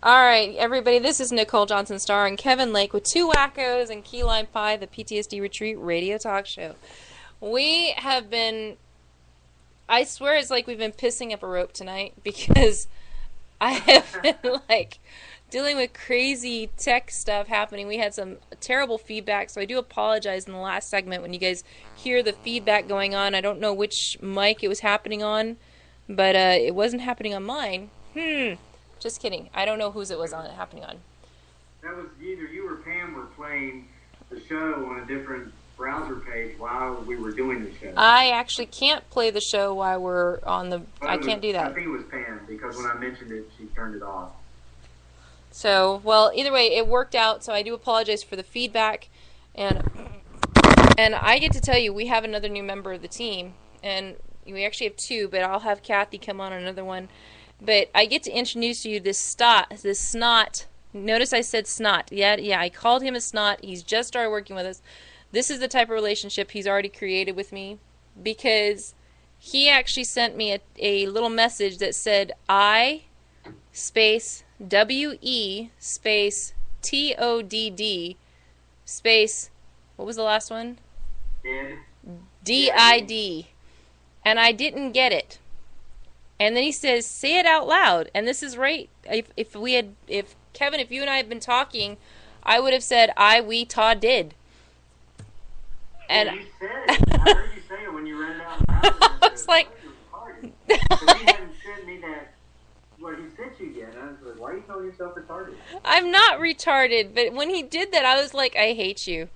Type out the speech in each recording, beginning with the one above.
All right, everybody, this is Nicole Johnson Starr and Kevin Lake with Two Wackos and Key Lime Pie, the PTSD Retreat radio talk show. We have been, I swear it's like we've been pissing up a rope tonight because I have been dealing with crazy tech stuff happening. We had some terrible feedback, so I do apologize in the last segment when you guys hear the feedback going on. I don't know which mic it was happening on, but it wasn't happening on mine. Just kidding. I don't know whose it was happening on. That was either you or Pam were playing the show on a different browser page while we were doing the show. I actually can't play the show while we're on the... I can't do that. I think it was Pam, because when I mentioned it, she turned it off. So, well, either way, it worked out, so I do apologize for the feedback. And I get to tell you, we have another new member of the team. And we actually have two, but I'll have Kathy come on another one. But I get to introduce you this snot. Notice I said snot. Yeah, I called him a snot. He's just started working with us. This is the type of relationship he's already created with me, because he actually sent me a little message that said I space WE space TODD space, what was the last one? DID. And I didn't get it. And then he says, say it out loud. And this is right. If Kevin, if you and I had been talking, I would have said, we, Todd did. And you said it. I heard you say it when you read it out loud. I was like, he hadn't sent me that, what he sent you yet. I was like, why are you calling yourself retarded? I'm not retarded. But when he did that, I was like, I hate you.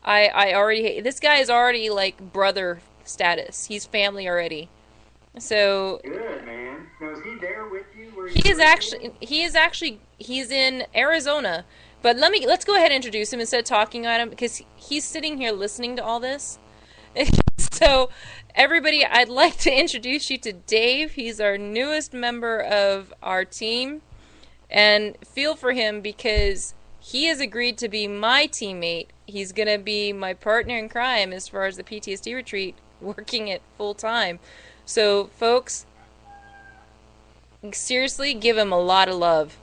I already hate, this guy is already like brother status. He's family already. So good, man. So is he there with you? He's in Arizona. But let's go ahead and introduce him instead of talking about him, because he's sitting here listening to all this. So everybody, I'd like to introduce you to Dave. He's our newest member of our team, and feel for him because he has agreed to be my teammate. He's gonna be my partner in crime as far as the PTSD retreat, working it full time. So, folks, seriously, give him a lot of love.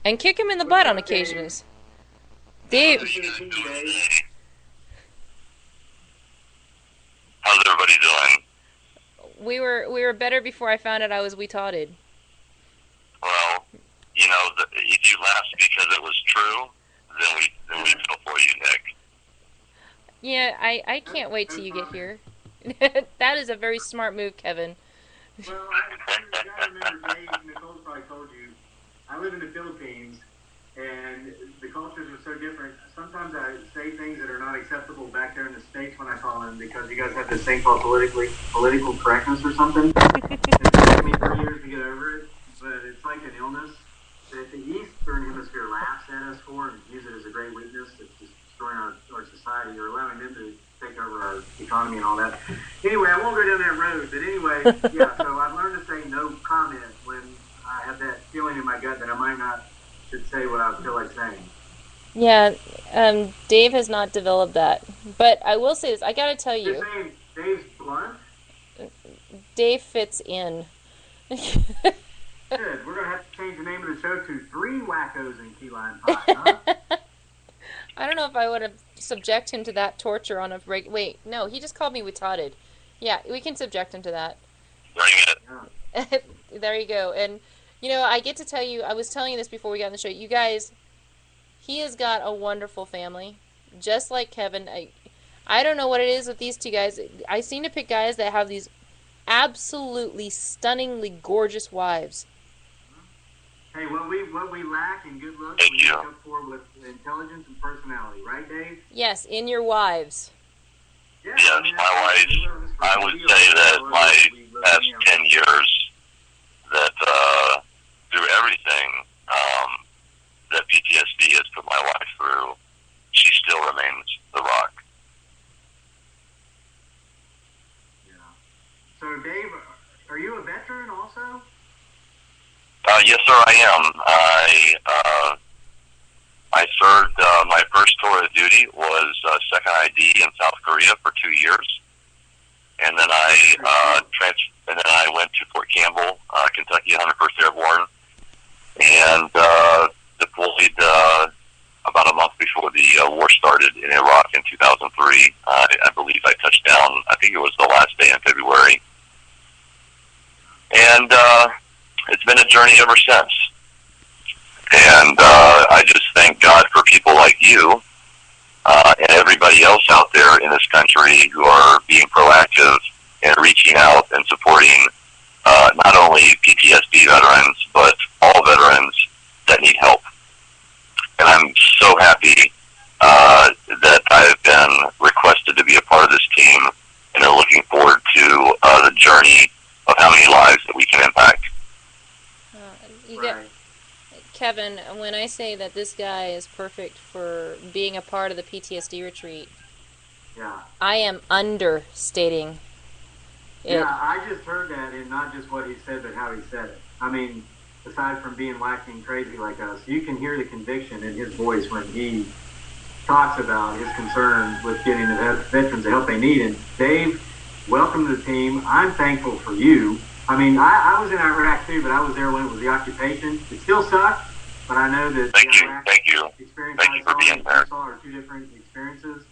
And kick him in the butt on occasions. Dave. How's everybody doing? We were better before I found out I was retarded. Well, if you laughed because it was true, then we feel for you, Nick. Yeah, I can't wait till you get here. That is a very smart move, Kevin. Well, you gotta remember, Dave, Nicole's probably told you, I live in the Philippines, and the cultures are so different. Sometimes I say things that are not acceptable back there in the States when I call in, because you guys have this thing called political correctness or something. It's taken me 3 years to get over it, but it's like an illness that the Eastern Hemisphere laughs at us for and views it as a great weakness that's just destroying our society, or allowing them to take over our economy and all that. Anyway, I won't go down that road, but anyway, yeah, so I've learned to say no comment when I have that feeling in my gut that I might not should say what I feel like saying. Yeah, Dave has not developed that. But I will say this, I gotta tell you. You're saying Dave's blunt? Dave fits in. Good. We're going to have to change the name of the show to Three Wackos and Key Lime Pie, huh? I don't know if I would have subject him to that torture on a break. Wait, no, he just called me retarded. Yeah, we can subject him to that. Bring it. There you go. And, I get to tell you, I was telling you this before we got on the show, you guys, he has got a wonderful family, just like Kevin. I don't know what it is with these two guys. I seem to pick guys that have these absolutely stunningly gorgeous wives. Hey, what we lack in good looks, we make up for with intelligence and personality, right, Dave? Yes, in your wives. Yeah, yes, my wife. I would say that my past 10 years, that through everything that PTSD has put my wife through, she still remains the rock. Yeah. So, Dave, are you a veteran also? Yes, sir, I am. I served, my first tour of duty was second ID in South Korea for 2 years. And then I went to Fort Campbell, Kentucky, 101st Airborne. And 2003. I believe I touched down, I think it was the last day in February. And it's been a journey ever since. And I just thank God for people like you and everybody else out there in this country who are being proactive and reaching out and supporting not only PTSD veterans, but all veterans that need help. And I'm so happy that I've been requested to be a part of this team, and are looking forward to the journey of how many lives that we can impact. Kevin, when I say that this guy is perfect for being a part of the PTSD retreat, I am understating it. Yeah, I just heard that, and not just what he said, but how he said it. I mean, aside from being wacky crazy like us, you can hear the conviction in his voice when he talks about his concern with getting the veterans the help they need. And Dave, welcome to the team. I'm thankful for you. I mean, I was in Iraq too, but I was there when it was the occupation. It still sucked, but I know that Thank you experience for being there. are two different experiences.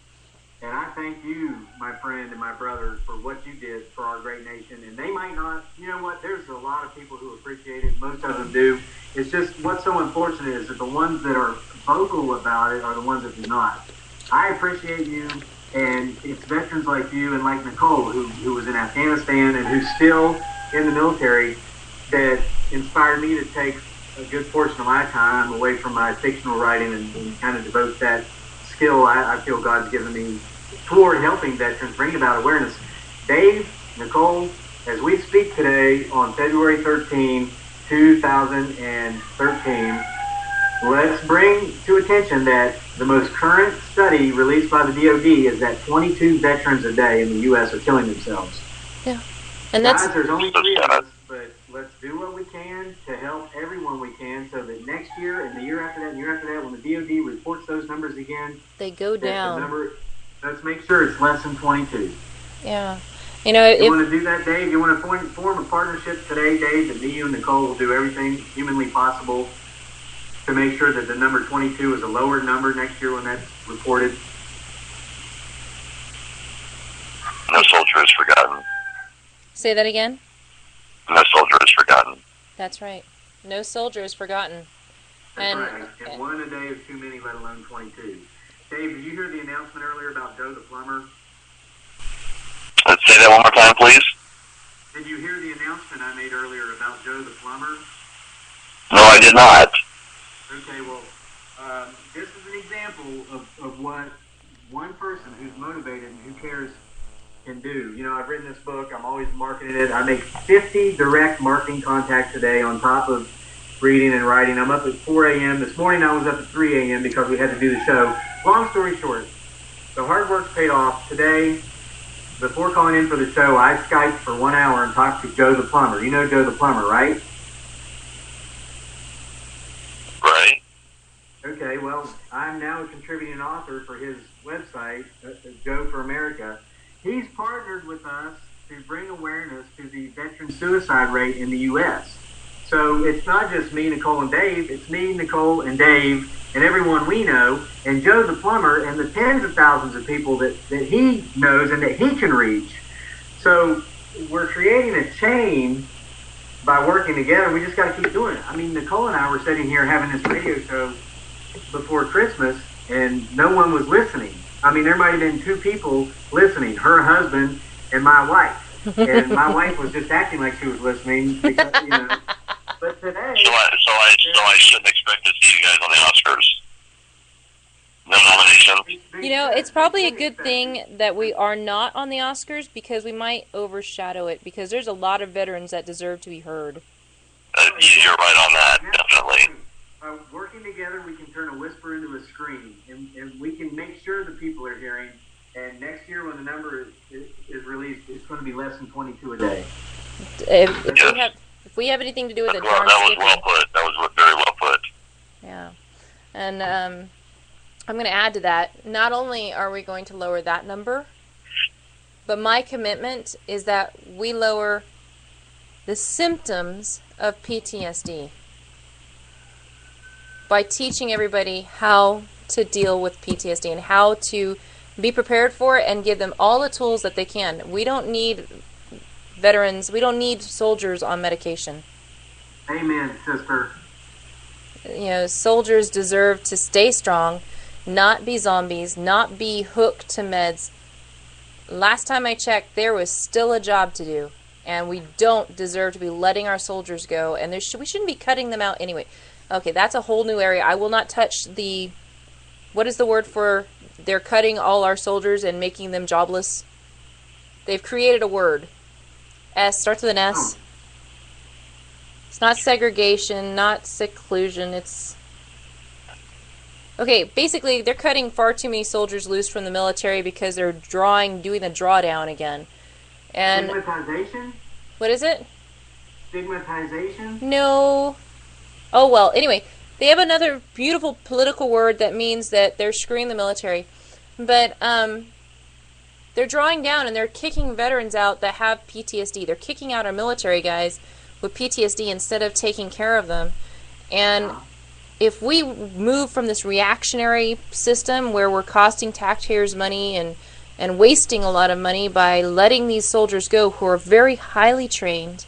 And I thank you, my friend and my brother, for what you did for our great nation. And they might not, you know what, there's a lot of people who appreciate it. Most of them do. It's just what's so unfortunate is that the ones that are vocal about it are the ones that do not. I appreciate you, and it's veterans like you and like Nicole, who was in Afghanistan and who's still in the military, that inspired me to take a good portion of my time away from my fictional writing and kind of devote that skill I feel God's given me toward helping veterans, bring about awareness. Dave, Nicole, as we speak today on February 13, 2013, let's bring to attention that the most current study released by the DOD is that 22 veterans a day in the U.S. are killing themselves. Yeah. And that's... Guys, there's only 3 of us, but let's do what we can to help everyone we can so that next year and the year after that and the year after that, when the DOD reports those numbers again, they go down. Let's make sure it's less than 22. Yeah. You know, you want to do that, Dave? You want to form a partnership today, Dave, that me, you, and Nicole will do everything humanly possible to make sure that the number 22 is a lower number next year when that's reported? No soldier is forgotten. Say that again? No soldier is forgotten. That's right. No soldier is forgotten. That's right. And one a day is too many, let alone 22. Dave, did you hear the announcement earlier about Joe the plumber? Let's say that one more time, please. Did you hear the announcement I made earlier about Joe the plumber? No, I did not. Okay, well, this is an example of what one person who's motivated and who cares can do. You know, I've written this book. I'm always marketing it. I make 50 direct marketing contacts a day on top of reading and writing. I'm up at 4 a.m. This morning I was up at 3 a.m. because we had to do the show. Long story short, the hard work's paid off. Today, before calling in for the show, I Skyped for 1 hour and talked to Joe the plumber. You know Joe the plumber, right? Right. Okay, well, I'm now a contributing author for his website, Joe for America. He's partnered with us to bring awareness to the veteran suicide rate in the U.S. So it's not just me, Nicole, and Dave. It's me, Nicole, and Dave, and everyone we know, and Joe the plumber, and the tens of thousands of people that he knows and that he can reach. So we're creating a chain by working together. We just got to keep doing it. I mean, Nicole and I were sitting here having this radio show before Christmas, and no one was listening. I mean, there might have been 2 people listening, her husband and my wife. And my wife was just acting like she was listening. Because, you know. But today... So I shouldn't expect to see you guys on the Oscars? No nomination? You know, it's probably a good thing that we are not on the Oscars because we might overshadow it because there's a lot of veterans that deserve to be heard. You're right on that, definitely. Working together, we can turn a whisper into a scream, and we can make sure the people are hearing. And next year, when the number is released, it's going to be less than 22 a day. If we have anything to do with it, that was well put. That was very well put. Yeah, and I'm going to add to that. Not only are we going to lower that number, but my commitment is that we lower the symptoms of PTSD by teaching everybody how to deal with PTSD and how to be prepared for it, and give them all the tools that they can. We don't need veterans. We don't need soldiers on medication. Amen, sister. Soldiers deserve to stay strong, not be zombies, not be hooked to meds. Last time I checked, there was still a job to do, and we don't deserve to be letting our soldiers go, and we shouldn't be cutting them out anyway. Okay, that's a whole new area. I will not touch the... What is the word for they're cutting all our soldiers and making them jobless? They've created a word. Starts with an S. It's not segregation, not seclusion, it's... Okay, basically, they're cutting far too many soldiers loose from the military because they're doing the drawdown again. And stigmatization? What is it? Stigmatization? No. Oh, well, anyway, they have another beautiful political word that means that they're screwing the military. But, they're drawing down and they're kicking veterans out that have PTSD. They're kicking out our military guys with PTSD instead of taking care of them. And if we move from this reactionary system where we're costing taxpayers money and wasting a lot of money by letting these soldiers go who are very highly trained,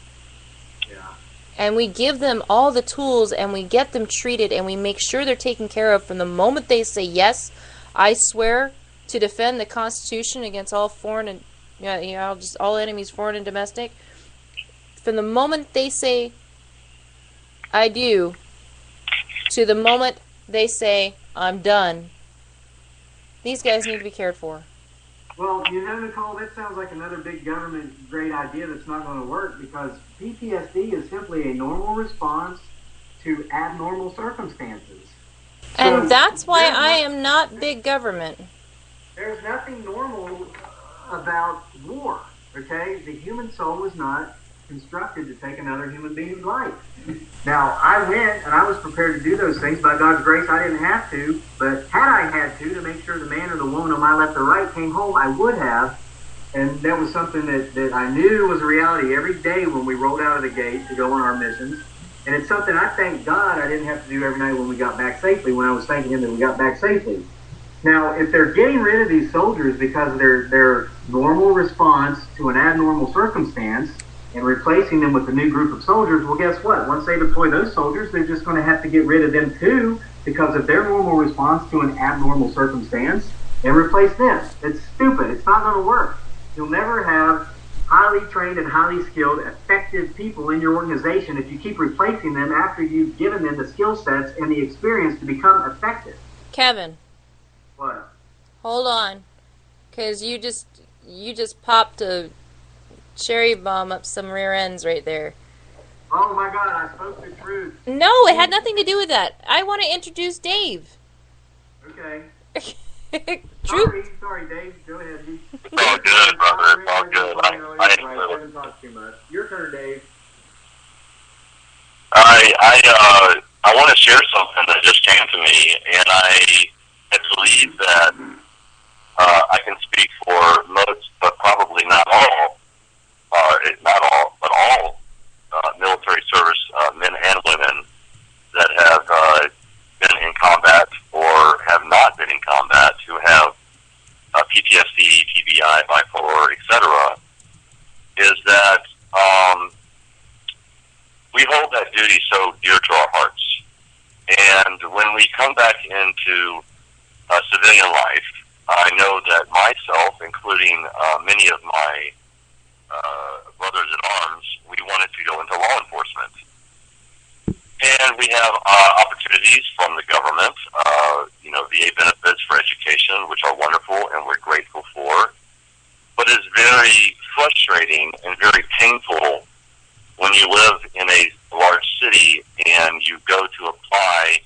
and we give them all the tools and we get them treated and we make sure they're taken care of from the moment they say, yes, I swear to defend the Constitution against all foreign and just all enemies, foreign and domestic. From the moment they say, I do, to the moment they say, I'm done, these guys need to be cared for. Well, Nicole, that sounds like another big government great idea that's not going to work, because PTSD is simply a normal response to abnormal circumstances. And that's why I am not big government. There's nothing normal about war, okay? The human soul was not constructed to take another human being's life. Now, I went and I was prepared to do those things. By God's grace, I didn't have to, but had I had to make sure the man or the woman on my left or right came home, I would have. And that was something that I knew was a reality every day when we rolled out of the gate to go on our missions. And it's something I thank God I didn't have to do every night when we got back safely, when I was thanking Him that we got back safely. Now, if they're getting rid of these soldiers because of their normal response to an abnormal circumstance and replacing them with a new group of soldiers, well, guess what? Once they deploy those soldiers, they're just going to have to get rid of them too because of their normal response to an abnormal circumstance and replace them. It's stupid. It's not going to work. You'll never have highly trained and highly skilled, effective people in your organization if you keep replacing them after you've given them the skill sets and the experience to become effective. Kevin. What? Hold on, because you just popped a cherry bomb up some rear ends right there. Oh my God, I spoke the truth. No, it had nothing to do with that. I want to introduce Dave. Okay. Sorry, Dave. Go ahead. It's all good, brother. It's all good. I haven't talked too much. Your turn, Dave. I want to share something that just came to me, and I believe that I can speak for most, but probably not all, but all military service men and women that have been in combat or have not been in combat, who have PTSD, TBI, bipolar, etc., is that we hold that duty so dear to our hearts. And when we come back into civilian life, I know that myself, including many of my brothers in arms, we wanted to go into law enforcement. And we have opportunities from the government, VA benefits for education, which are wonderful and we're grateful for. But it's very frustrating and very painful when you live in a large city and you go to apply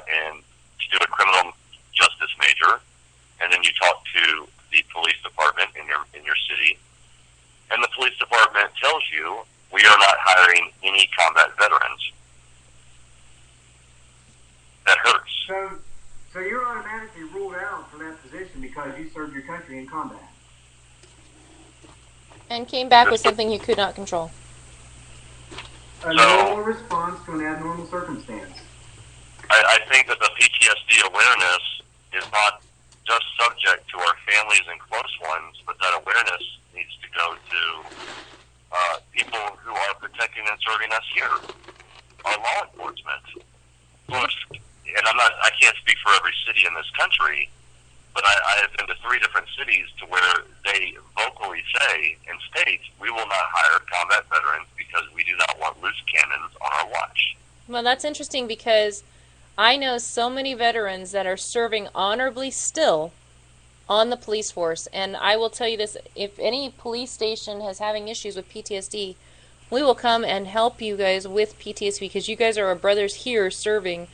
and to do a criminal justice major, and then you talk to the police department in your city, and the police department tells you we are not hiring any combat veterans. That hurts. So you're automatically ruled out for that position because you served your country in combat. And came back with something you could not control. A normal response to an abnormal circumstance. I think that the PTSD awareness is not just subject to our families and close ones, but that awareness needs to go to people who are protecting and serving us here, our law enforcement. And I can't speak for every city in this country, but I have been to 3 different cities to where they vocally say and state, we will not hire combat veterans because we do not want loose cannons on our watch. Well, that's interesting because I know so many veterans that are serving honorably still on the police force. And I will tell you this, if any police station has having issues with PTSD, we will come and help you guys with PTSD because you guys are our brothers here serving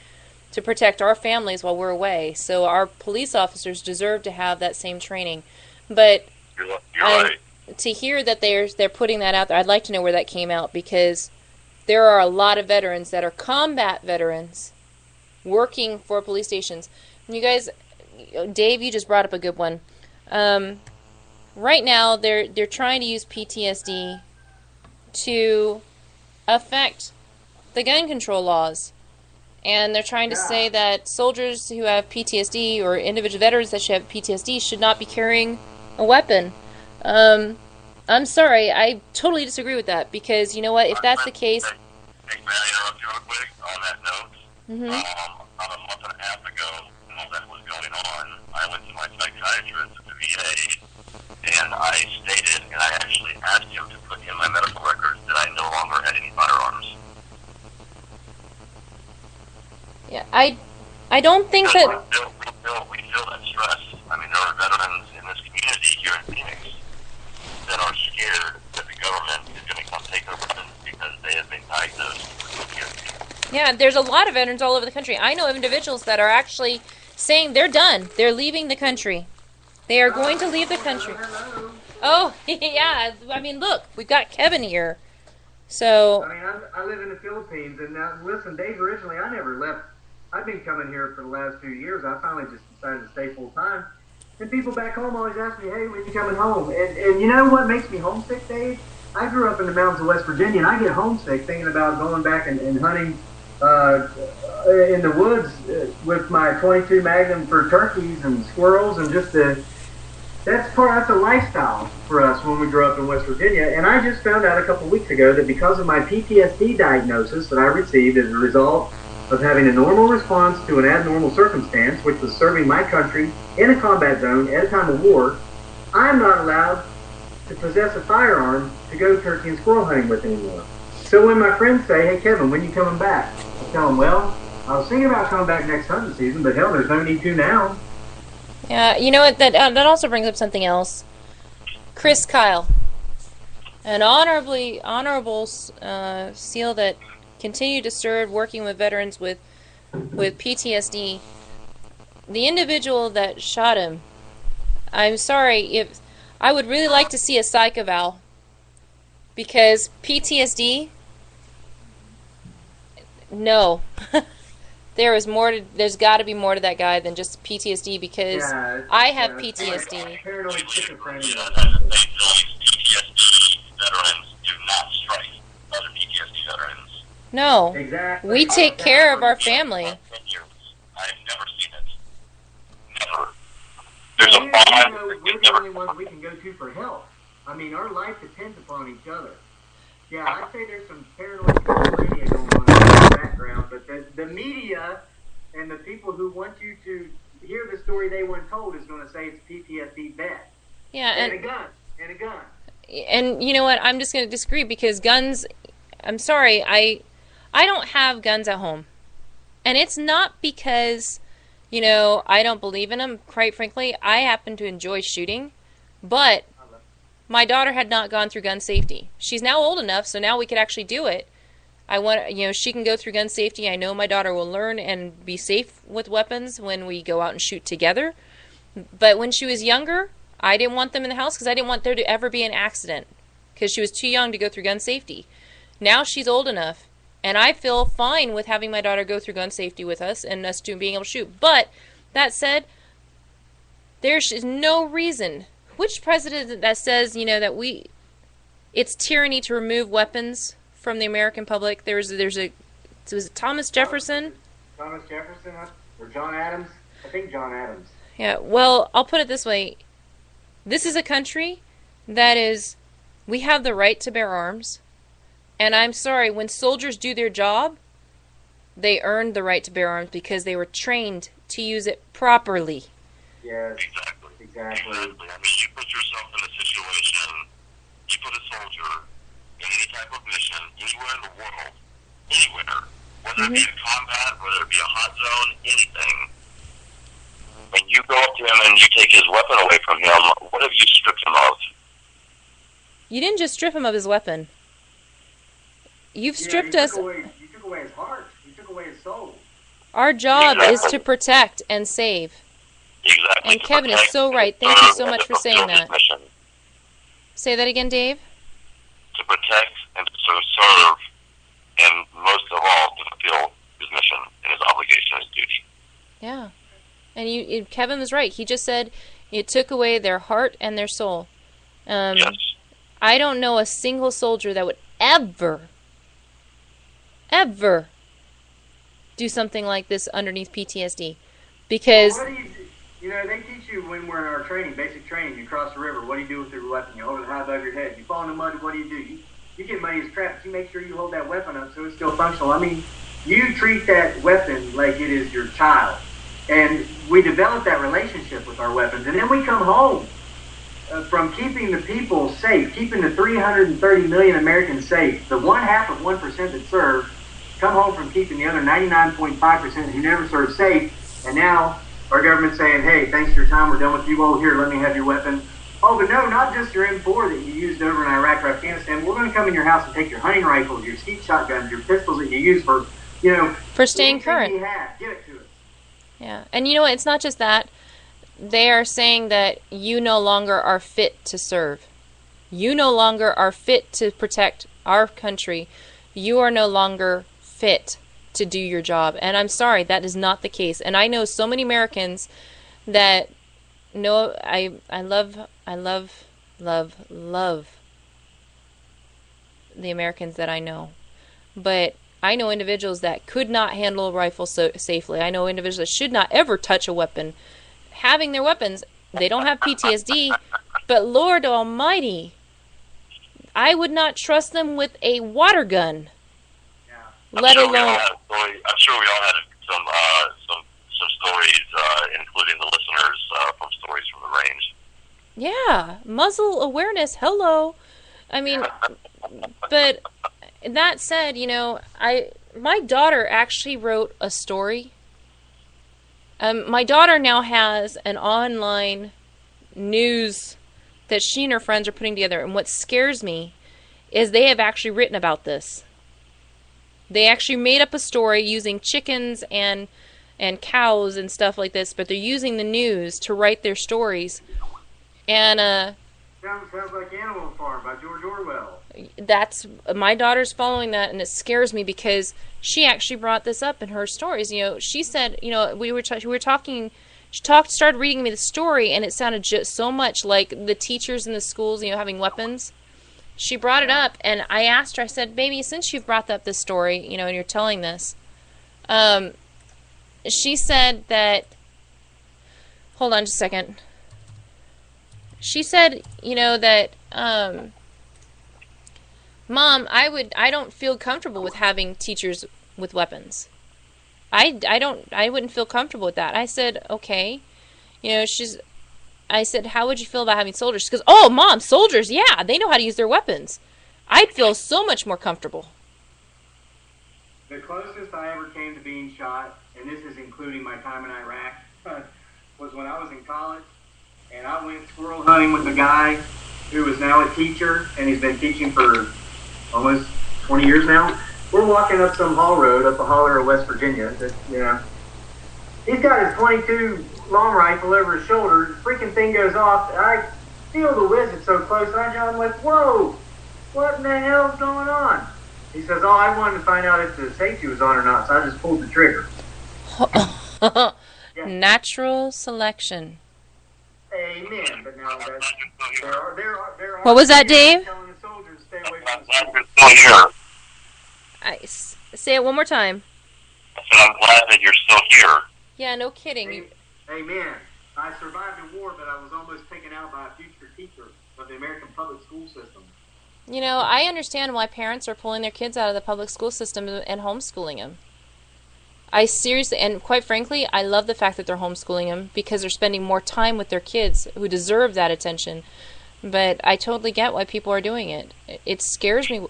to protect our families while we're away. So our police officers deserve to have that same training. But you're right. To hear that they're putting that out there, I'd like to know where that came out because there are a lot of veterans that are combat veterans working for police stations. And you guys, Dave, you just brought up a good one. Right now, they're trying to use PTSD to affect the gun control laws. And they're trying to say that soldiers who have PTSD or individual veterans that should have PTSD should not be carrying a weapon. I'm sorry, I totally disagree with that because you know what? If that's the case, Hey, may I interrupt you real quick on that note? About a month and a half ago, when all that was going on, I went to my psychiatrist at the VA, and I stated, and I actually asked him to put in my medical records that I no longer had any firearms. yeah, I don't think that. We feel that stress. I mean, there are veterans in this community here in Phoenix that are scared that the government is going to come take their weapons because they have been diagnosed with PTSD. Yeah, there's a lot of veterans all over the country. I know of individuals that are actually saying they're done. They're leaving the country. They are going to leave the country. Oh, yeah. I mean, look, we've got Kevin here. So. I mean, I live in the Philippines, and now, listen, Dave, originally I never left. I've been coming here for the last few years. I finally just decided to stay full time. And people back home always ask me, hey, when you coming home? And you know what makes me homesick, Dave? I grew up in the mountains of West Virginia, and I get homesick thinking about going back and hunting in the woods with my .22 Magnum for turkeys and squirrels, and just that's a lifestyle for us when we grew up in West Virginia. And I just found out a couple weeks ago that because of my PTSD diagnosis that I received as a result of having a normal response to an abnormal circumstance, which was serving my country in a combat zone at a time of war, I'm not allowed to possess a firearm to go turkey and squirrel hunting with anymore. So when my friends say, hey Kevin, when you coming back? I tell them, well, I was thinking about coming back next hunting season, but hell, there's no need to now. Yeah, you know what? That also brings up something else. Chris Kyle, an honorable SEAL that continued to serve working with veterans with PTSD. The individual that shot him, I'm sorry, if I would really like to see a psych eval because PTSD, no. There's got to be more to that guy than just PTSD because I have PTSD. Paranoid schizophrenia. PTSD veterans do not strike other PTSD veterans. No. Exactly. We take care of our family. I've never seen it. Never. There's a bond. We're the only ones we can go to for help. I mean, our life depends upon each other. Yeah, I'd say there's some paranoid schizophrenia going on in the background, but the media and the people who want you to hear the story they weren't told is going to say it's PTSD vet. Yeah, and a gun. And you know what? I'm just going to disagree because guns. I'm sorry, I don't have guns at home, and it's not because I don't believe in them. Quite frankly, I happen to enjoy shooting, but my daughter had not gone through gun safety. She's now old enough, so now we could actually do it. I want, she can go through gun safety. I know my daughter will learn and be safe with weapons when we go out and shoot together. But when she was younger, I didn't want them in the house because I didn't want there to ever be an accident because she was too young to go through gun safety. Now she's old enough, and I feel fine with having my daughter go through gun safety with us and us being able to shoot. But that said, there's no reason. Which president that says, that it's tyranny to remove weapons from the American public? Was it Thomas Jefferson? Thomas Jefferson or John Adams? I think John Adams. Yeah, well, I'll put it this way. This is a country that is, we have the right to bear arms. And I'm sorry, when soldiers do their job, they earned the right to bear arms because they were trained to use it properly. Yes, exactly. I mean, you put yourself in a situation, you put a soldier in any type of mission, anywhere in the world, anywhere, whether it be in combat, whether it be a hot zone, anything, and you go up to him and you take his weapon away from him, what have you stripped him of? You didn't just strip him of his weapon. You've stripped us. You took away his heart. You took away his soul. Our job is to protect and save. Exactly. And Kevin is so right. Thank you so much for saying that. Say that again, Dave. To protect and to serve, and most of all, to fulfill his mission and his obligation, his duty. Yeah. And Kevin was right. He just said it took away their heart and their soul. Yes. I don't know a single soldier that would ever do something like this underneath PTSD. Because... Well, they teach you when we're in our training, basic training, you cross the river, what do you do with your weapon? You hold it high above your head. You fall in the mud, what do? You get muddy as crap, but you make sure you hold that weapon up so it's still functional. I mean, you treat that weapon like it is your child. And we develop that relationship with our weapons. And then we come home from keeping the people safe, keeping the 330 million Americans safe, the 0.5% that serve, come home from keeping the other 99.5% who never serve safe. And now our government's saying, hey, thanks for your time, we're done with you. Oh, here, let me have your weapon. Oh, but no, not just your M4 that you used over in Iraq or Afghanistan. We're going to come in your house and take your hunting rifles, your skeet shotguns, your pistols that you use for, for staying current. You have. Give it to us. Yeah, and you know what? It's not just that. They are saying that you no longer are fit to serve. You no longer are fit to protect our country. You are no longer fit to do your job. And I'm sorry, that is not the case. And I know so many Americans that know I love the Americans that I know. But I know individuals that could not handle a rifle safely. I know individuals that should not ever touch a weapon. Having their weapons, they don't have PTSD, but Lord Almighty, I would not trust them with a water gun. Let alone. I'm sure we all had some stories, including the listeners from stories from the range. Yeah, muzzle awareness. Hello, I mean, but that said, my daughter actually wrote a story. My daughter now has an online news that she and her friends are putting together, and what scares me is they have actually written about this. They actually made up a story using chickens and cows and stuff like this, but they're using the news to write their stories. And sounds like Animal Farm by George Orwell. That's my daughter's following that, and it scares me because she actually brought this up in her stories. She said, we were talking. She started reading me the story, and it sounded just so much like the teachers in the schools, having weapons. She brought it up, and I asked her, I said, baby, since you've brought up this story, and you're telling this, she said that, hold on just a second. She said, that, Mom, I don't feel comfortable with having teachers with weapons. I wouldn't feel comfortable with that. I said, okay. I said, how would you feel about having soldiers? She goes, oh, Mom, soldiers, yeah, they know how to use their weapons. I'd feel so much more comfortable. The closest I ever came to being shot, and this is including my time in Iraq, was when I was in college, and I went squirrel hunting with a guy who is now a teacher, and he's been teaching for almost 20 years now. We're walking up some haul road up the holler of West Virginia. He's got his .22 long rifle over his shoulder. The freaking thing goes off. I feel the whiz. It's so close. I'm like, whoa, what in the hell's going on? He says, oh, I wanted to find out if the safety was on or not, so I just pulled the trigger. Yeah. Natural selection. Amen. But now there are what was that, Dave? Telling the soldiers to stay away from the schools. Say it one more time. I said, I'm glad that you're still here. Yeah, no kidding. Amen. I survived the war, but I was almost taken out by a future teacher of the American public school system. You know, I understand why parents are pulling their kids out of the public school system and homeschooling them. I seriously, and quite frankly, I love the fact that they're homeschooling them because they're spending more time with their kids who deserve that attention. But I totally get why people are doing it. It scares me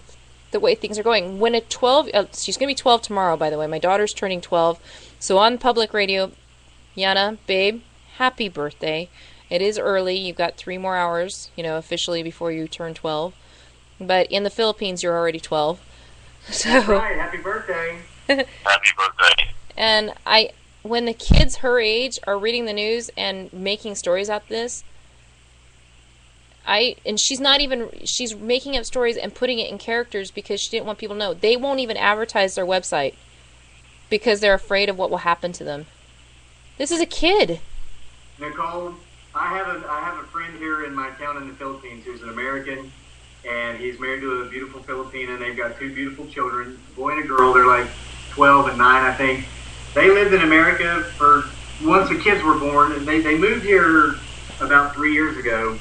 the way things are going. When she's going to be 12 tomorrow, by the way. My daughter's turning 12. So on public radio, Yana, babe, happy birthday. It is early. You've got 3 more hours, officially before you turn 12. But in the Philippines, you're already 12. So, that's right. Happy birthday. Happy birthday. And when the kids her age are reading the news and making stories out of this, she's making up stories and putting it in characters because she didn't want people to know. They won't even advertise their website because they're afraid of what will happen to them. This is a kid. Nicole, I have a friend here in my town in the Philippines who's an American, and he's married to a beautiful Filipina, and they've got 2 beautiful children, a boy and a girl. They're like 12 and 9, I think. They lived in America once the kids were born, and they moved here about 3 years ago.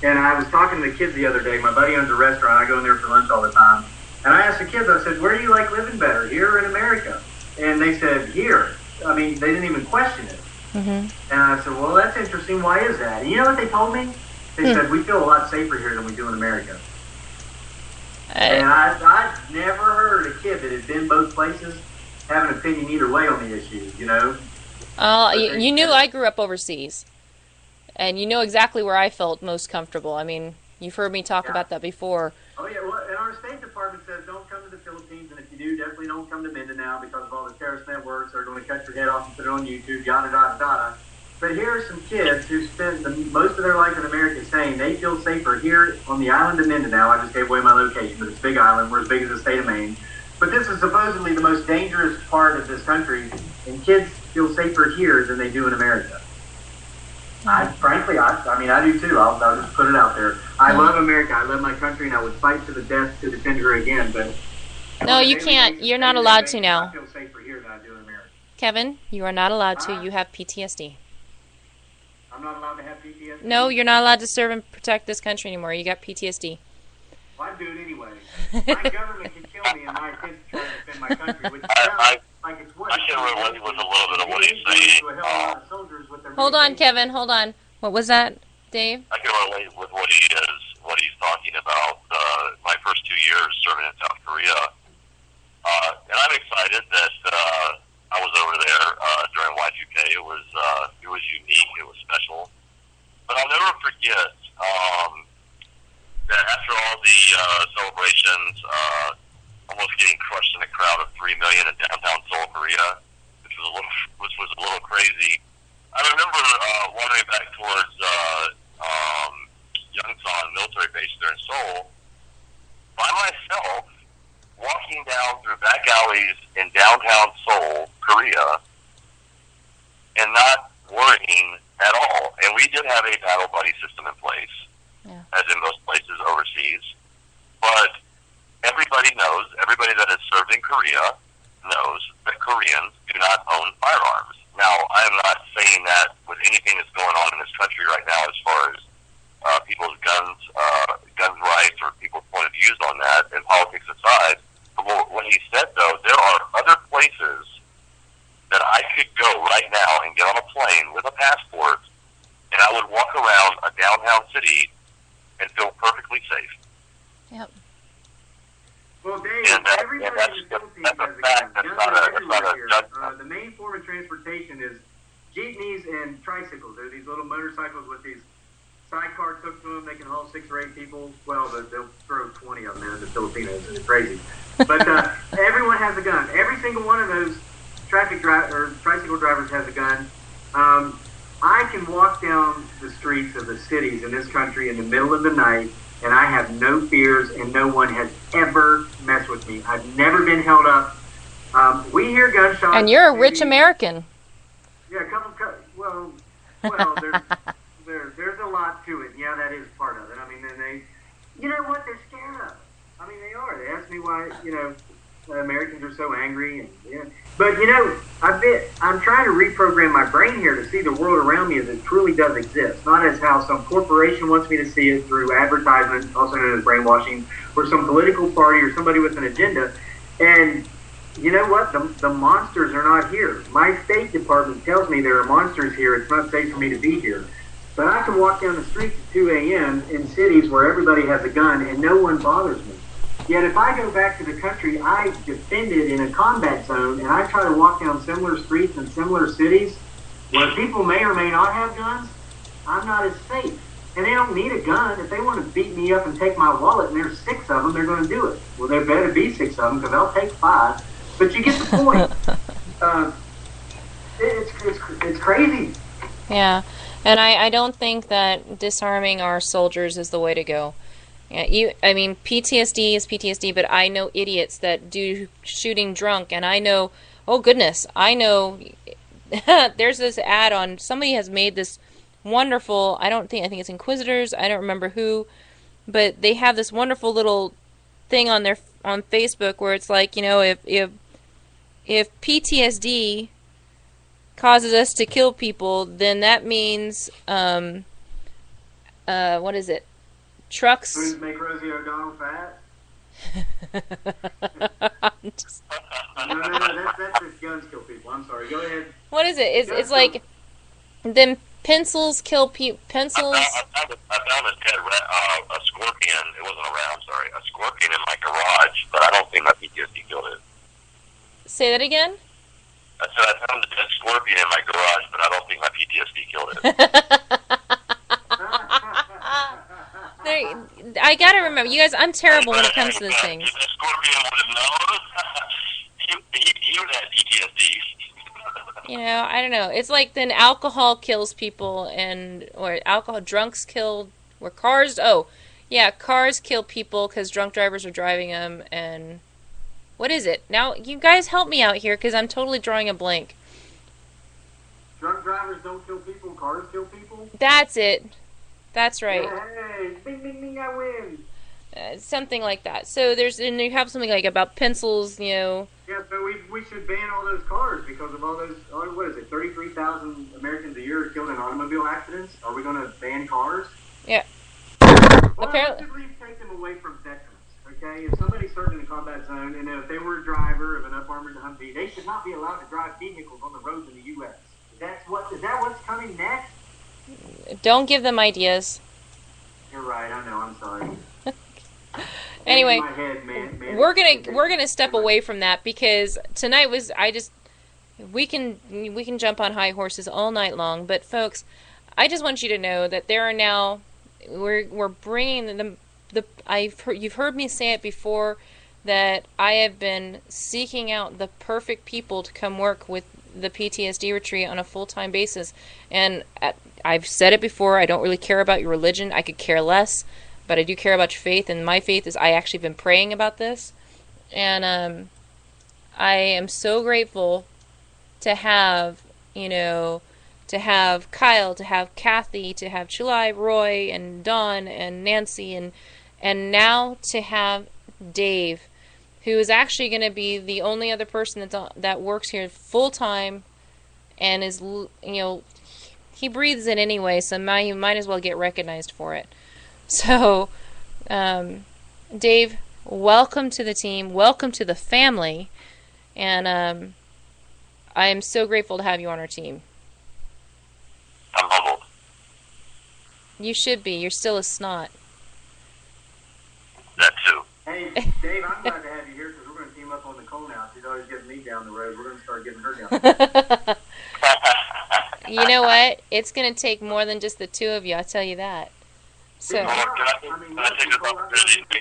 And I was talking to the kids the other day. My buddy owns a restaurant. I go in there for lunch all the time. And I asked the kids, I said, where do you like living better, here or in America? And they said, here. I mean, they didn't even question it. Mm-hmm. And I said, well, that's interesting. Why is that? And you know what they told me? They said, we feel a lot safer here than we do in America. And I've never heard a kid that had been both places have an opinion either way on the issue, You knew I grew up overseas. And you know exactly where I felt most comfortable. I mean, you've heard me talk about that before. Oh, yeah. Well, and our State Department says don't come to the Philippines, and if you do, definitely don't come to Mindanao because of all the terrorist networks. They're going to cut your head off and put it on YouTube, yada, yada, yada. But here are some kids who spend most of their life in America saying they feel safer here on the island of Mindanao. I just gave away my location, but it's a big island. We're as big as the state of Maine. But this is supposedly the most dangerous part of this country, and kids feel safer here than they do in America. Frankly, I do too. I'll just put it out there. I love America. I love my country, and I would fight to the death to defend her again. But no, you can't. You're not allowed to now. I feel safer here than I do in America. Kevin, you are not allowed to. You have PTSD. I'm not allowed to have PTSD? No, you're not allowed to serve and protect this country anymore. You got PTSD. Well, I'd do it anyway. My government can kill me, and my kids try to defend my country, which sounds like it's what I can relate with a little bit of what he's saying. Hold on, Kevin. Hold on. What was that, Dave? I can relate with what he's talking about. My first 2 years serving in South Korea, and I'm excited that I was over there during Y2K. It was unique. It was special. But I'll never forget that after all the celebrations, almost getting crushed in a crowd of 3 million in downtown Seoul, Korea, which was a little crazy. I remember wandering back towards Yongsan military base there in Seoul by myself, walking down through back alleys in downtown Seoul, Korea, and not worrying at all. And we did have a battle buddy system in place, as in most places overseas. But everybody knows, everybody that has served in Korea knows that Koreans do not own firearms. Now, I am not saying that with anything that's going on in this country right now as far as people's guns rights or people's point of views on that, and politics aside. But what he said, though, there are other places that I could go right now and get on a plane with a passport, and I would walk around a downtown city and feel perfectly safe. Yep. Well, Dave, everybody in the Philippines has a gun. Guns are everywhere here. The main form of transportation is jeepneys and tricycles. They're these little motorcycles with these sidecars hooked to them. They can haul 6 or 8 people. Well, they'll throw 20 of them in the Filipinos. It's crazy. But everyone has a gun. Every single one of those tricycle drivers has a gun. I can walk down the streets of the cities in this country in the middle of the night, and I have no fears, and no one has ever messed with me. I've never been held up. We hear gunshots. And you're a rich American. Yeah, well, there's a lot to it. Yeah, that is part of it. I mean, you know what? They're scared of. They are. They ask me why, Americans are so angry. But, I'm trying to reprogram my brain here to see the world around me as it truly does exist, not as how some corporation wants me to see it through advertisement, also known as brainwashing, or some political party or somebody with an agenda. And you know what? The monsters are not here. My State Department tells me there are monsters here. It's not safe for me to be here. But I can walk down the street at 2 a.m. in cities where everybody has a gun and no one bothers me. Yet if I go back to the country I defended in a combat zone and I try to walk down similar streets in similar cities where people may or may not have guns, I'm not as safe. And they don't need a gun. If they want to beat me up and take my wallet and there's 6 of them, they're going to do it. Well, there better be 6 of them because I'll take 5. But you get the point. It's crazy. Yeah, and I don't think that disarming our soldiers is the way to go. Yeah, I mean, PTSD is PTSD, but I know idiots that do shooting drunk, and I know, oh goodness, I know there's this ad on, somebody has made this wonderful, I think it's Inquisitors, I don't remember who, but they have this wonderful little thing on Facebook where it's like, you know, if PTSD causes us to kill people, then that means, what is it? Trucks. Foods make Rosie O'Donnell fat? No, that's just guns kill people. I'm sorry. Go ahead. What is it? It's like, then pencils kill people. Pencils. I found a scorpion. It wasn't a round, sorry. A scorpion in my garage, but I don't think my PTSD killed it. Say that again? I said I found a dead scorpion in my garage, but I don't think my PTSD killed it. I gotta remember, you guys, I'm terrible when it comes to these things. If the scorpion would have known, he would have PTSD. You know, I don't know. It's like then alcohol kills people, or alcohol, drunks kill, or cars, cars kill people because drunk drivers are driving them, and what is it? Now, you guys help me out here because I'm totally drawing a blank. Drunk drivers don't kill people, cars kill people? That's it. That's right. Hey, bing, bing, bing, I win. Something like that. So and you have something like about pencils, you know. Yeah, so we should ban all those cars because of all those, what is it, 33,000 Americans a year are killed in automobile accidents? Are we going to ban cars? Yeah. Well, Apparently. let's at least take them away from veterans, okay? If somebody served in a combat zone and if they were a driver of an up-armored Humvee, they should not be allowed to drive vehicles on the roads in the U.S. Is that what's coming next? Don't give them ideas. You're right. I know. I'm sorry. Anyway, my head, man. we're gonna step away from that because tonight was we can jump on high horses all night long. But folks, I just want you to know that there are now we're bringing you've heard me say it before that I have been seeking out the perfect people to come work with the PTSD retreat on a full-time basis, and I've said it before, I don't really care about your religion. I could care less, but I do care about your faith, and my faith is I actually been praying about this. And I am so grateful to have, to have Kyle, to have Kathy, to have Chulai, Roy, and Dawn, and Nancy, and now to have Dave, who is actually going to be the only other person that works here full-time and is, he breathes it anyway, so you might as well get recognized for it. So, Dave, welcome to the team. Welcome to the family. And I am so grateful to have you on our team. I'm humbled. You should be. You're still a snot. That too. Hey, Dave, I'm glad to have you here because we're going to team up on Nicole now. She's always getting me down the road. We're going to start getting her down the road. You know what? It's going to take more than just the two of you, I'll tell you that. So. Can I take this opportunity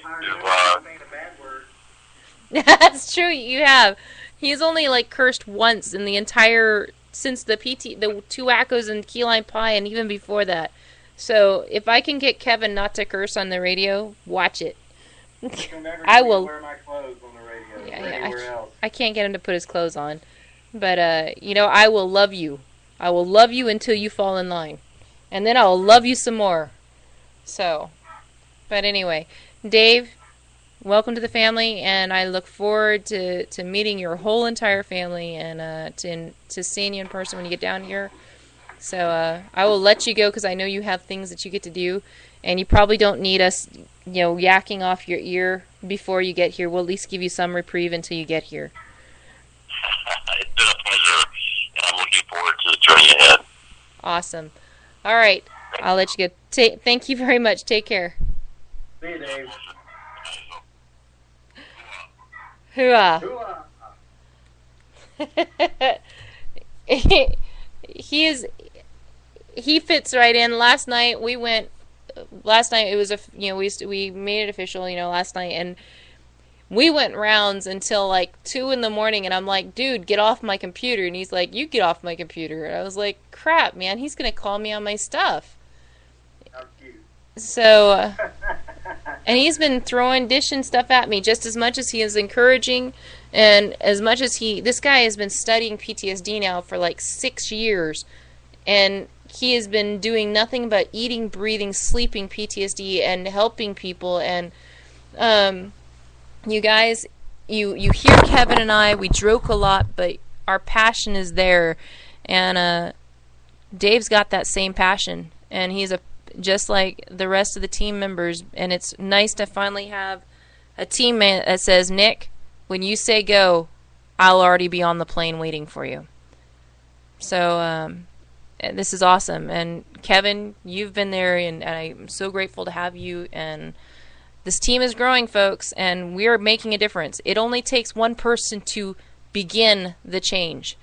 to... That's true, you have. He's only, cursed once in the entire... Since the two Whackos and Key Lime Pie, and even before that. So, if I can get Kevin not to curse on the radio, watch it. I will. Wear my clothes on the radio. Yeah, I can't get him to put his clothes on. But, I will love you. I will love you until you fall in line. And then I'll love you some more. So, but anyway, Dave, welcome to the family, and I look forward to meeting your whole entire family and to seeing you in person when you get down here. So I will let you go because I know you have things that you get to do, and you probably don't need us, yakking off your ear before you get here. We'll at least give you some reprieve until you get here. It's been a pleasure, and I'm looking forward to the journey ahead. Awesome. All right, I'll let you go. Thank you very much. Take care. See you, Dave. Hooah. He fits right in. Last night it was we made it official, last night, and we went rounds until like 2 a.m, and I'm like, dude, get off my computer, and he's like, you get off my computer, and I was like, crap, man, he's gonna call me on my stuff. How cute. So and he's been throwing dish and stuff at me just as much as he is encouraging, and as much as this guy has been studying PTSD now for like 6 years, and he has been doing nothing but eating, breathing, sleeping PTSD and helping people. And you guys, you hear Kevin and I, we joke a lot, but our passion is there, and Dave's got that same passion, and he's just like the rest of the team members, and it's nice to finally have a teammate that says, Nick, when you say go, I'll already be on the plane waiting for you. So this is awesome. And Kevin, you've been there, and I'm so grateful to have you. And this team is growing, folks, and we are making a difference. It only takes one person to begin the change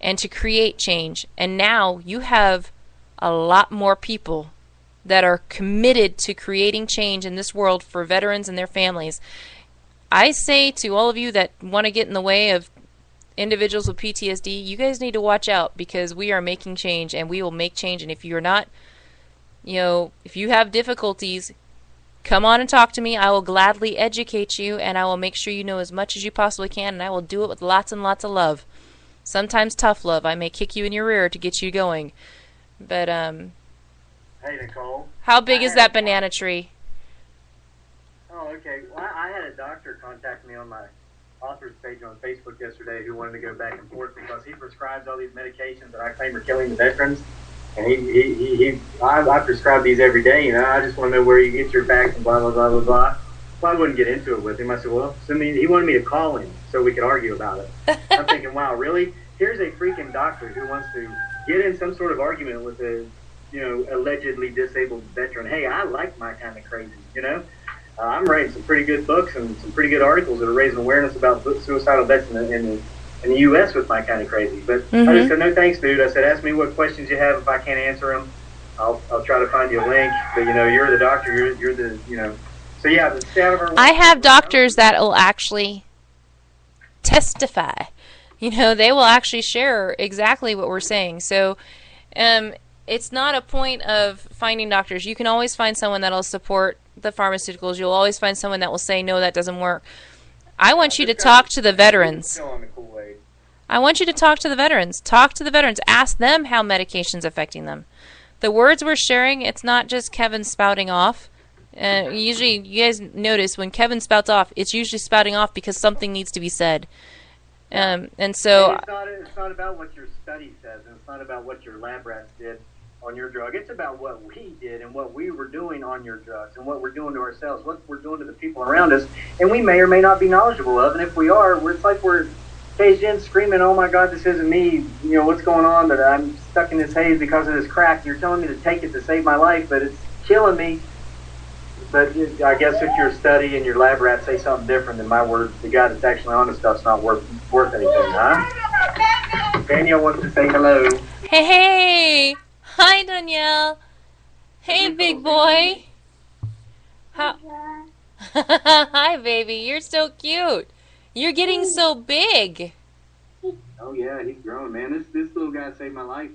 and to create change. And now you have a lot more people that are committed to creating change in this world for veterans and their families. I say to all of you that want to get in the way of individuals with PTSD, you guys need to watch out, because we are making change, and we will make change. And if you're not, if you have difficulties, come on and talk to me. I will gladly educate you, and I will make sure you know as much as you possibly can, and I will do it with lots and lots of love. Sometimes tough love. I may kick you in your rear to get you going. But Hey, Nicole. How big is that banana tree? Oh, okay. Well, I had a doctor contact me on my author's page on Facebook yesterday who wanted to go back and forth because he prescribes all these medications that I claim are killing the veterans. And I prescribe these every day, I just want to know where you get your facts and blah, blah, blah, blah, blah. Well, I wouldn't get into it with him. I said, well, he wanted me to call him so we could argue about it. I'm thinking, wow, really? Here's a freaking doctor who wants to get in some sort of argument with a, allegedly disabled veteran. Hey, I like my kind of crazy, I'm writing some pretty good books and some pretty good articles that are raising awareness about suicidal vets in the U.S. with my kind of crazy. But I just said, no thanks, dude. I said, ask me what questions you have. If I can't answer them, I'll try to find you a link. But, you're the doctor. You're the, So, yeah, stay out of our way. I have doctors that will actually testify. They will actually share exactly what we're saying. So it's not a point of finding doctors. You can always find someone that will support the pharmaceuticals. You'll always find someone that will say, no, that doesn't work. I want you to talk to the veterans. I want you to talk to the veterans. Talk to the veterans. Ask them how medication's affecting them. The words we're sharing, it's not just Kevin spouting off. Usually, you guys notice when Kevin spouts off, it's usually spouting off because something needs to be said. And so... It's not about what your study says, and it's not about what your lab rats did on your drug. It's about what we did and what we were doing on your drugs and what we're doing to ourselves, what we're doing to the people around us, and we may or may not be knowledgeable of. And if we are, it's like we're caged in screaming, oh my God, this isn't me, what's going on, that I'm stuck in this haze because of this crack. You're telling me to take it to save my life, but it's killing me. But I guess if your study and your lab rats say something different, then my word, the guy that's actually on the stuff's not worth anything, huh? Danielle wants to say hello. Hey! Hi, Danielle. Hey, big boy. Hi, baby. You're so cute. You're getting so big. Oh, yeah, he's growing, man. This little guy saved my life.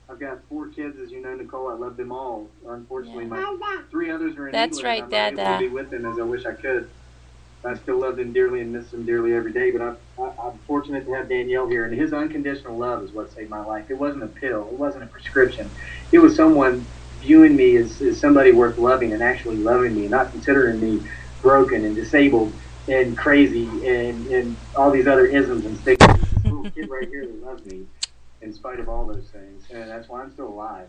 I've got 4 kids, as you know, Nicole. I love them all. Unfortunately, my 3 others are in That's England. right, I'm not able to be with them as I wish I could. I still love them dearly and miss them dearly every day, but I'm fortunate to have Danielle here, and his unconditional love is what saved my life. It wasn't a pill. It wasn't a prescription. It was someone viewing me as somebody worth loving and actually loving me, not considering me broken and disabled and crazy and all these other isms and stigmas. This little kid right here that loves me in spite of all those things, and that's why I'm still alive.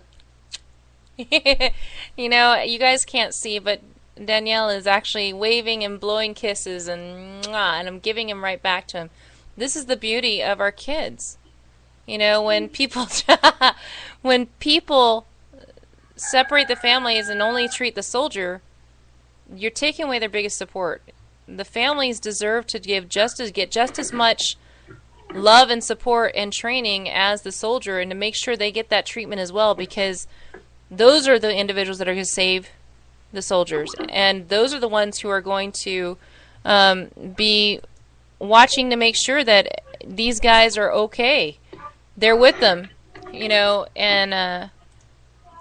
You know, you guys can't see, but Danielle is actually waving and blowing kisses and mwah, and I'm giving him right back to him. This is the beauty of our kids. You know, when people when people separate the families and only treat the soldier, you're taking away their biggest support. The families deserve to get just as much love and support and training as the soldier, and to make sure they get that treatment as well, because those are the individuals that are going to save the soldiers, and those are the ones who are going to be watching to make sure that these guys are okay. They're with them, you know, and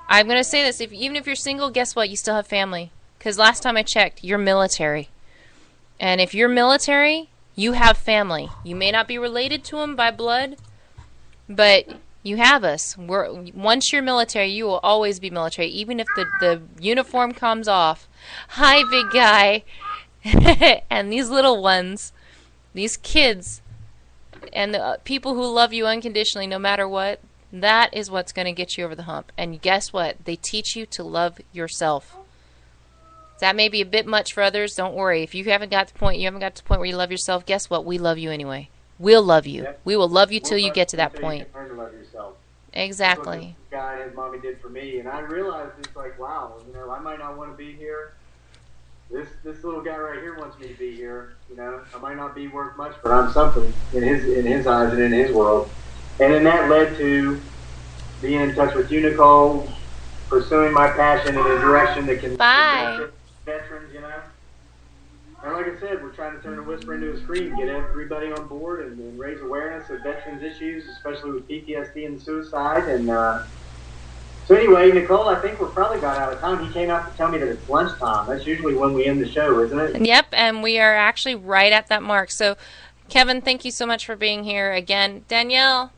I'm going to say this, even if you're single, guess what? You still have family, because last time I checked, you're military. And if you're military, you have family. You may not be related to them by blood, but you have us. Once you're military, you will always be military, even if the uniform comes off. Hi, big guy. And these little ones, these kids, and the people who love you unconditionally no matter what, that is what's going to get you over the hump. And guess what? They teach you to love yourself. That may be a bit much for others. Don't worry. If you haven't got to the point where you love yourself, guess what? We love you anyway. We'll love you. Yep. We will love you till you get to that point. Learn to love yourself. Exactly. That's what this guy and his mommy did for me, and I realized it's like, wow, you know, I might not want to be here. This little guy right here wants me to be here. You know, I might not be worth much, but I'm something in his eyes and in his world. And then that led to being in touch with you, Nicole, pursuing my passion in a direction that can benefit veterans, you know. And like I said, we're trying to turn a whisper into a scream, get everybody on board, and raise awareness of veterans issues, especially with PTSD and suicide. And so anyway, Nicole, I think we're probably about out of time. He came out to tell me that it's lunchtime. That's usually when we end the show, isn't it? Yep, and we are actually right at that mark. So, Kevin, thank you so much for being here again. Danielle,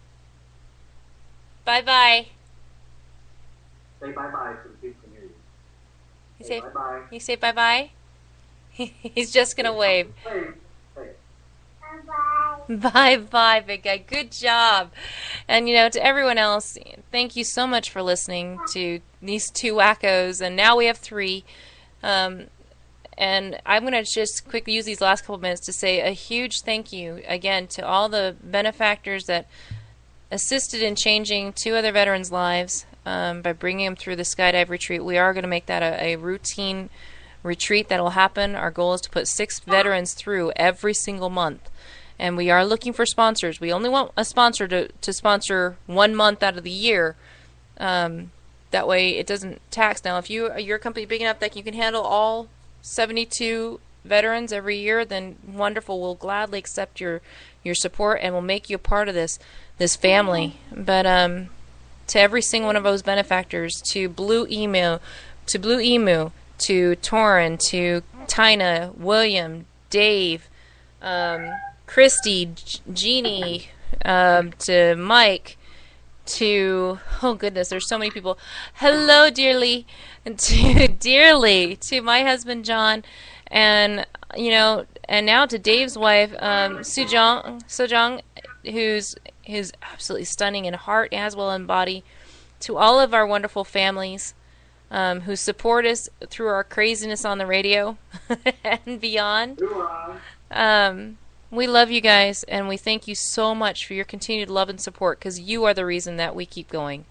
bye-bye. Say bye-bye so the people can hear you. Say bye-bye. You say bye-bye? He's just going to wave. Bye-bye, big guy. Good job. And, you know, to everyone else, thank you so much for listening to these two wackos. And now we have three. And I'm going to just quickly use these last couple minutes to say a huge thank you, again, to all the benefactors that assisted in changing two other veterans' lives by bringing them through the skydive retreat. We are going to make that a routine retreat that will happen. Our goal is to put 6 veterans through every single month. And we are looking for sponsors. We only want a sponsor to sponsor 1 month out of the year. That way it doesn't tax. Now, if you're a company big enough that you can handle all 72 veterans every year, then wonderful. We'll gladly accept your support, and we'll make you a part of this family. But to every single one of those benefactors, to Blue Emu, to Torin, to Tina, William, Dave, Christy, Jeannie, to Mike, to, oh goodness, there's so many people. Hello, dearly, to my husband John, and you know, and now to Dave's wife, Sojong, who's absolutely stunning in heart as well in body. To all of our wonderful families who support us through our craziness on the radio and beyond. We love you guys, and we thank you so much for your continued love and support, because you are the reason that we keep going.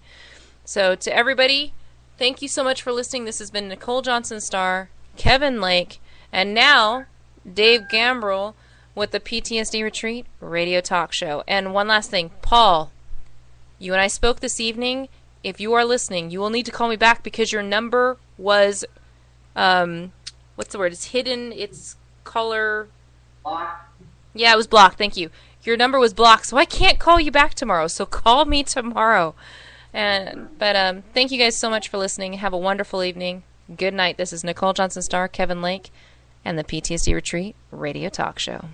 So to everybody, thank you so much for listening. This has been Nicole Johnson Starr, Kevin Lake, and now Dave Gambrell with the PTSD Retreat Radio Talk Show. And one last thing, Paul, you and I spoke this evening. If you are listening, you will need to call me back, because your number was, what's the word? It's hidden. It's color. Blocked. Yeah, it was blocked. Thank you. Your number was blocked, so I can't call you back tomorrow. So call me tomorrow. But thank you guys so much for listening. Have a wonderful evening. Good night. This is Nicole Johnson Starr, Kevin Lake, and the PTSD Retreat Radio Talk Show.